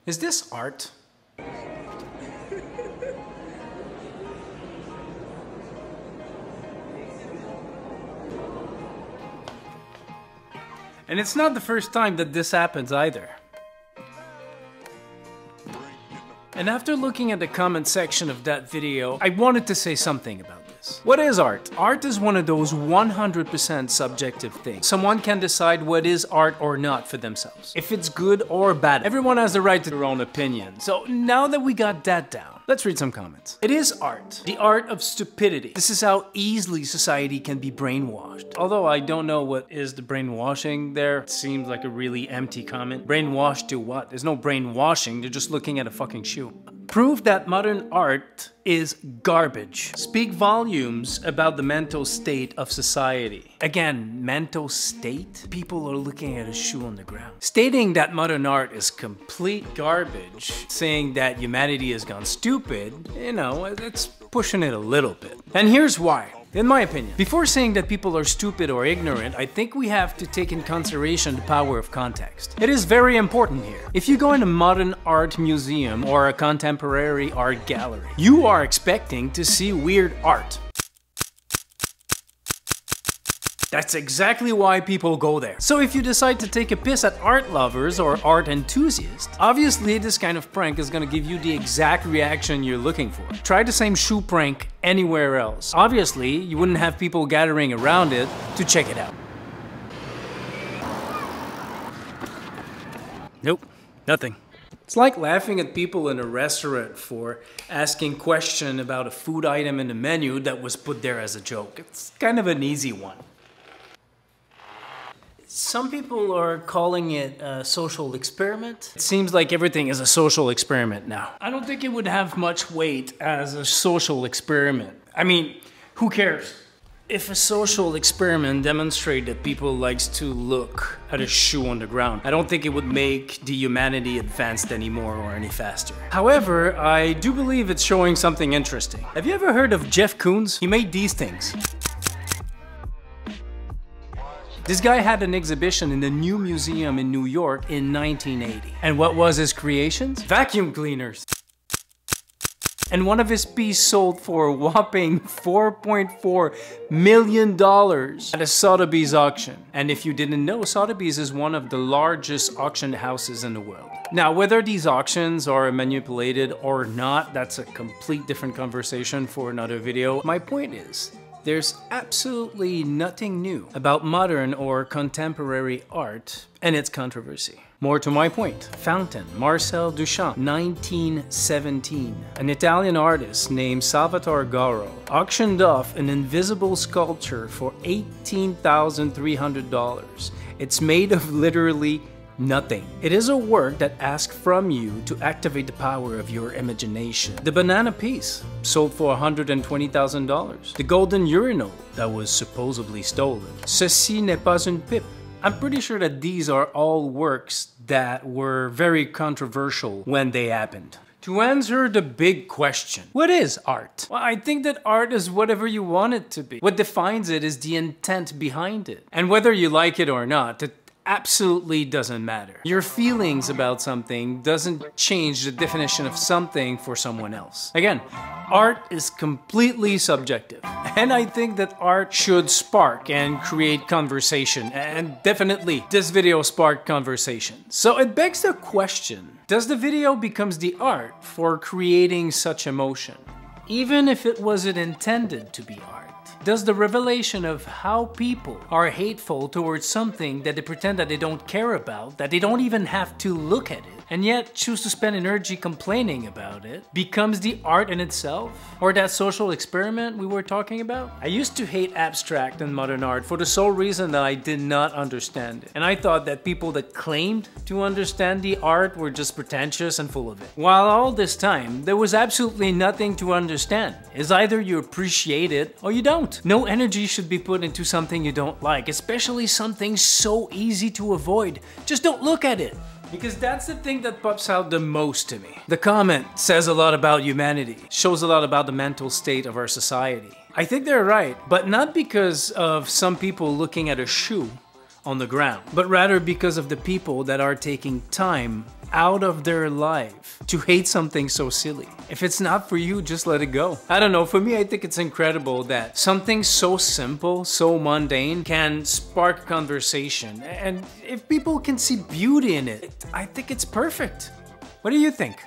Is this art? And it's not the first time that this happens either. And after looking at the comment section of that video, I wanted to say something about this. What is art? Art is one of those 100% subjective things. Someone can decide what is art or not for themselves. If it's good or bad, everyone has the right to their own opinion. So now that we got that down, let's read some comments. It is art. The art of stupidity. This is how easily society can be brainwashed. Although I don't know what is the brainwashing there. It seems like a really empty comment. Brainwashed to what? There's no brainwashing. They're just looking at a fucking shoe. Prove that modern art is garbage. Speak volumes about the mental state of society. Again, mental state? People are looking at a shoe on the ground. Stating that modern art is complete garbage, saying that humanity has gone stupid, you know, it's pushing it a little bit. And here's why. In my opinion, before saying that people are stupid or ignorant, I think we have to take in consideration the power of context. It is very important here. If you go in a modern art museum or a contemporary art gallery, you are expecting to see weird art. That's exactly why people go there. So if you decide to take a piss at art lovers or art enthusiasts, obviously this kind of prank is gonna give you the exact reaction you're looking for. Try the same shoe prank anywhere else. Obviously, you wouldn't have people gathering around it to check it out. Nope, nothing. It's like laughing at people in a restaurant for asking questions about a food item in the menu that was put there as a joke. It's kind of an easy one. Some people are calling it a social experiment. It seems like everything is a social experiment now. I don't think it would have much weight as a social experiment. I mean, who cares? If a social experiment demonstrated that people likes to look at a shoe on the ground, I don't think it would make the humanity advanced anymore or any faster. However, I do believe it's showing something interesting. Have you ever heard of Jeff Koons? He made these things. This guy had an exhibition in the New Museum in New York in 1980. And what was his creations? Vacuum cleaners. And one of his pieces sold for a whopping $4.4 million at a Sotheby's auction. And if you didn't know, Sotheby's is one of the largest auction houses in the world. Now, whether these auctions are manipulated or not, that's a complete different conversation for another video. My point is, there's absolutely nothing new about modern or contemporary art and its controversy. More to my point, Fountain, Marcel Duchamp, 1917. An Italian artist named Salvatore Garo auctioned off an invisible sculpture for $18,300. It's made of literally nothing. It is a work that asks from you to activate the power of your imagination. The banana piece sold for $120,000. The golden urinal that was supposedly stolen. Ceci n'est pas une pipe. I'm pretty sure that these are all works that were very controversial when they happened. To answer the big question, what is art? Well, I think that art is whatever you want it to be. What defines it is the intent behind it. And whether you like it or not, it absolutely doesn't matter. Your feelings about something doesn't change the definition of something for someone else. Again, art is completely subjective. And I think that art should spark and create conversation. And definitely, this video sparked conversation. So it begs the question, does the video becomes the art for creating such emotion? Even if it wasn't intended to be art. Does the revelation of how people are hateful towards something that they pretend that they don't care about, that they don't even have to look at it, and yet choose to spend energy complaining about it, becomes the art in itself? Or that social experiment we were talking about? I used to hate abstract and modern art for the sole reason that I did not understand it. And I thought that people that claimed to understand the art were just pretentious and full of it. While all this time, there was absolutely nothing to understand. It's either you appreciate it or you don't. No energy should be put into something you don't like, especially something so easy to avoid. Just don't look at it. Because that's the thing that pops out the most to me. The comment says a lot about humanity, shows a lot about the mental state of our society. I think they're right, but not because of some people looking at a shoe on the ground, but rather because of the people that are taking time out of their life to hate something so silly. If it's not for you, just let it go. I don't know, for me, I think it's incredible that something so simple, so mundane can spark conversation. And if people can see beauty in it, I think it's perfect. What do you think?